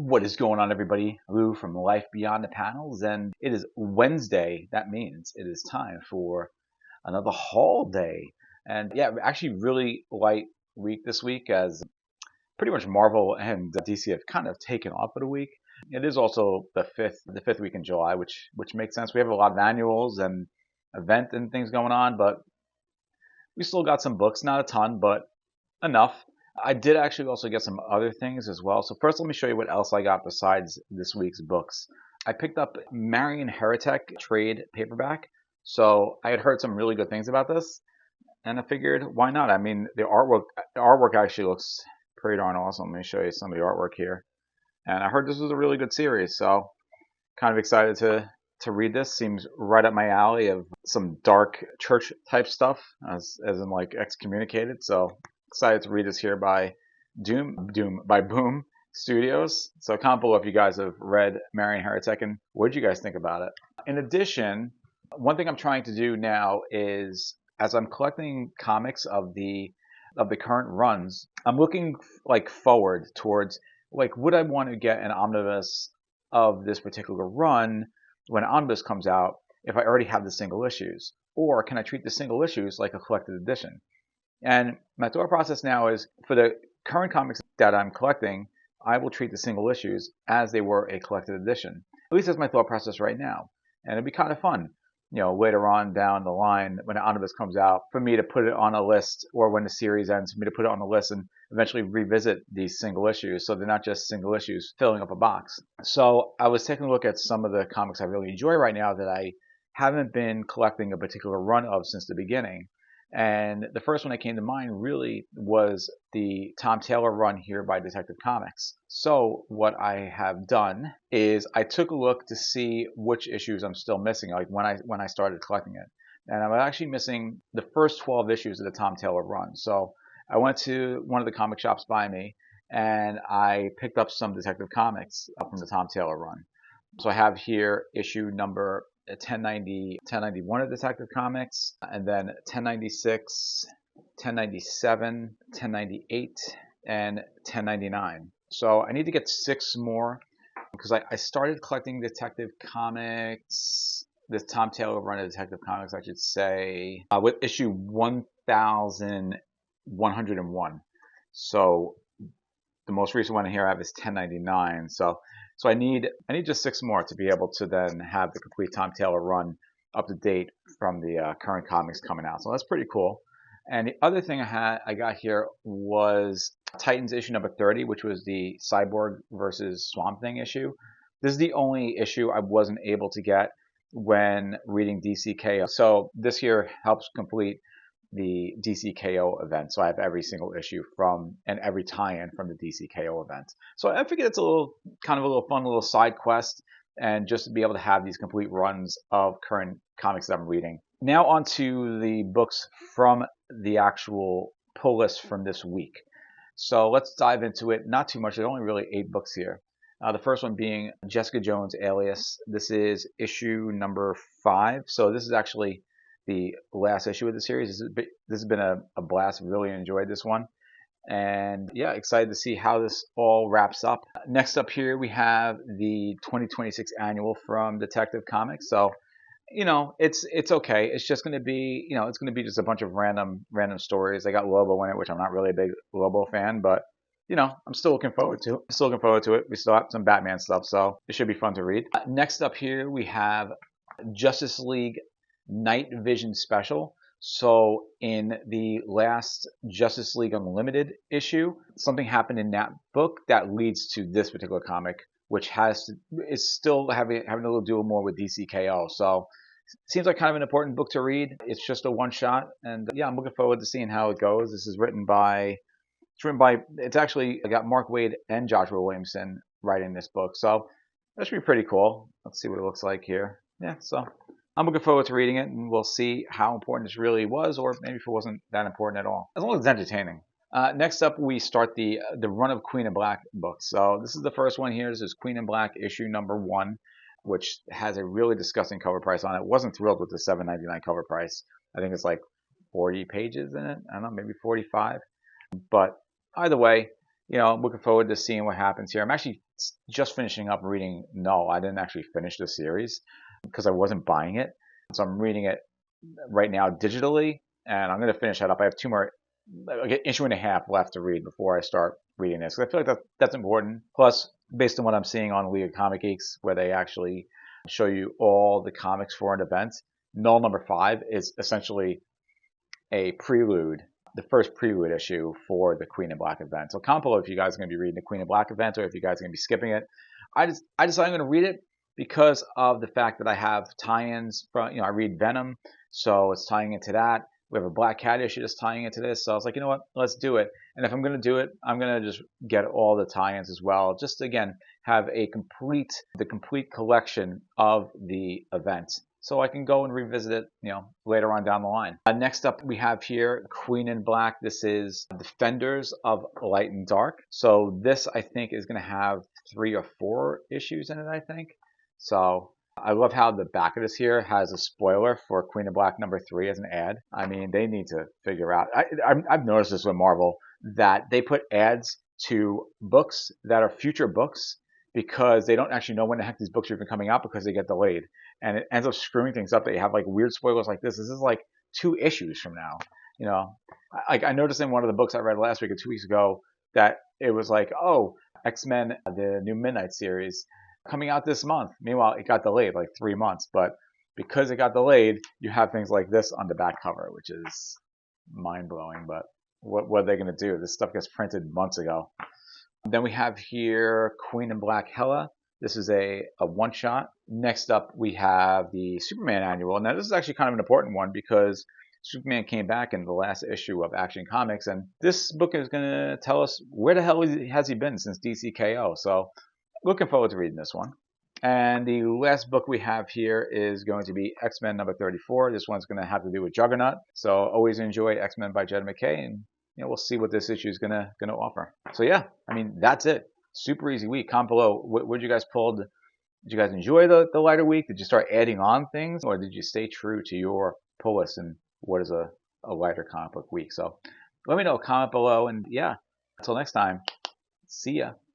What is going on, everybody? Lou from Life Beyond the Panels, and it is Wednesday. That means it is time for another haul day. And yeah, actually, really light week this week, as pretty much Marvel and DC have kind of taken off for the week. It is also the fifth week in July, which makes sense. We have a lot of annuals and event and things going on, but we still got some books, not a ton, but enough. I did actually also get some other things as well. So first, let me show you what else I got besides this week's books. I picked up Marian Heretic trade paperback. So I had heard some really good things about this, and I figured, why not? I mean, the artwork actually looks pretty darn awesome. Let me show you some of the artwork here. And I heard this was a really good series, so kind of excited to read this. Seems right up my alley of some dark church type stuff, as in like excommunicated. So excited to read this here by Boom Studios. So comment below if you guys have read Marian Heretic and what did you guys think about it. In addition, one thing I'm trying to do now is, as I'm collecting comics of the current runs, I'm looking like forward towards, like, would I want to get an omnibus of this particular run when omnibus comes out if I already have the single issues, or can I treat the single issues like a collected edition? And my thought process now is, for the current comics that I'm collecting, I will treat the single issues as they were a collected edition. At least that's my thought process right now. And it'd be kind of fun, later on down the line when the omnibus comes out, for me to put it on a list, or when the series ends, for me to put it on a list and eventually revisit these single issues, so they're not just single issues filling up a box. So I was taking a look at some of the comics I really enjoy right now that I haven't been collecting a particular run of since the beginning. And the first one that came to mind really was the Tom Taylor run here by Detective Comics. So what I have done is I took a look to see which issues I'm still missing, like when I started collecting it. And I'm actually missing the first 12 issues of the Tom Taylor run. So I went to one of the comic shops by me and I picked up some Detective Comics from the Tom Taylor run. So I have here issue number 1091 of Detective Comics, and then 1096, 1097, 1098, and 1099. So I need to get 6 more, because I started collecting Detective Comics, the Tom Taylor run of Detective Comics, I should say, with issue 1101. So the most recent one here I have is 1099. So I need just 6 more to be able to then have the complete Tom Taylor run up to date from the current comics coming out. So that's pretty cool. And the other thing I got here was Titans issue number 30, which was the Cyborg versus Swamp Thing issue. This is the only issue I wasn't able to get when reading DCKO. So this here helps complete the DCKO event. So I have every single issue from, and every tie-in from the DCKO event. So I figured it's a little fun little side quest, and just to be able to have these complete runs of current comics that I'm reading. Now on to the books from the actual pull list from this week. So let's dive into it. Not too much. There's only really 8 books here. The first one being Jessica Jones Alias. This is issue number 5. So this is actually the last issue of the series. This has been a blast. Really enjoyed this one. And yeah, excited to see how this all wraps up. Next up here, we have the 2026 annual from Detective Comics. So, it's okay. It's just going to be, it's going to be just a bunch of random stories. I got Lobo in it, which I'm not really a big Lobo fan, but I'm still looking forward to it. We still have some Batman stuff, so it should be fun to read. Next up here, we have Justice League Nightvision special. So in the last Justice League Unlimited issue, something happened in that book that leads to this particular comic, which is still having a little do more with DCKO. So it seems like kind of an important book to read. It's just a one shot, and yeah, I'm looking forward to seeing how it goes. This is it's actually got Mark Waid and Joshua Williamson writing this book, so that should be pretty cool. Let's see what it looks like here. Yeah, so I'm looking forward to reading it, and we'll see how important this really was, or maybe if it wasn't that important at all, as long as it's entertaining. Next up, we start the run of Queen in Black books. So this is the first one here. This is Queen in Black issue number 1, which has a really disgusting cover price on it. Wasn't thrilled with the $7.99 cover price. I think it's like 40 pages in it. I don't know, maybe 45. But either way, I'm looking forward to seeing what happens here. I'm actually just finishing up reading Null. I didn't actually finish the series because I wasn't buying it. So I'm reading it right now digitally, and I'm going to finish that up. I have two more, issue and a half left to read before I start reading this. I feel like that's important. Plus, based on what I'm seeing on League of Comic Geeks, where they actually show you all the comics for an event, Null number 5 is essentially a prelude, the first prelude issue for the Queen in Black event. So comment below if you guys are going to be reading the Queen in Black event or if you guys are going to be skipping it. I decided I'm going to read it because of the fact that I have tie-ins from, I read Venom, so it's tying into that. We have a Black Cat issue that's tying into this, so I was like, you know what, let's do it. And if I'm going to do it, I'm going to just get all the tie-ins as well, just to, again, have the complete collection of the event, so I can go and revisit it, later on down the line. Next up, we have here Queen in Black. This is Defenders of Light and Dark. So this, I think, is going to have 3 or 4 issues in it, I think. So I love how the back of this here has a spoiler for Queen in Black number 3 as an ad. I mean, they need to figure out. I've noticed this with Marvel, that they put ads to books that are future books because they don't actually know when the heck these books are even coming out because they get delayed. And it ends up screwing things up. They have like weird spoilers like this. This is like 2 issues from now. Like I noticed in one of the books I read last week or 2 weeks ago that it was like, oh, X-Men, the new Midnight series, coming out this month. Meanwhile, it got delayed like 3 months. But because it got delayed, you have things like this on the back cover, which is mind-blowing. But what are they going to do? This stuff gets printed months ago. Then we have here Queen in Black Hela. This is a one-shot. Next up, we have the Superman annual. Now, this is actually kind of an important one because Superman came back in the last issue of Action Comics, and this book is going to tell us where the hell has he been since DCKO. So, looking forward to reading this one. And the last book we have here is going to be X-Men number 34. This one's going to have to do with Juggernaut. So, always enjoy X-Men by Jed MacKay, and we'll see what this issue is gonna offer. So yeah, I mean, that's it. Super easy week. Comment below. What did you guys pull? Did you guys enjoy the lighter week? Did you start adding on things, or did you stay true to your pull list and what is a lighter comic book week? So let me know. Comment below, and yeah, until next time, see ya.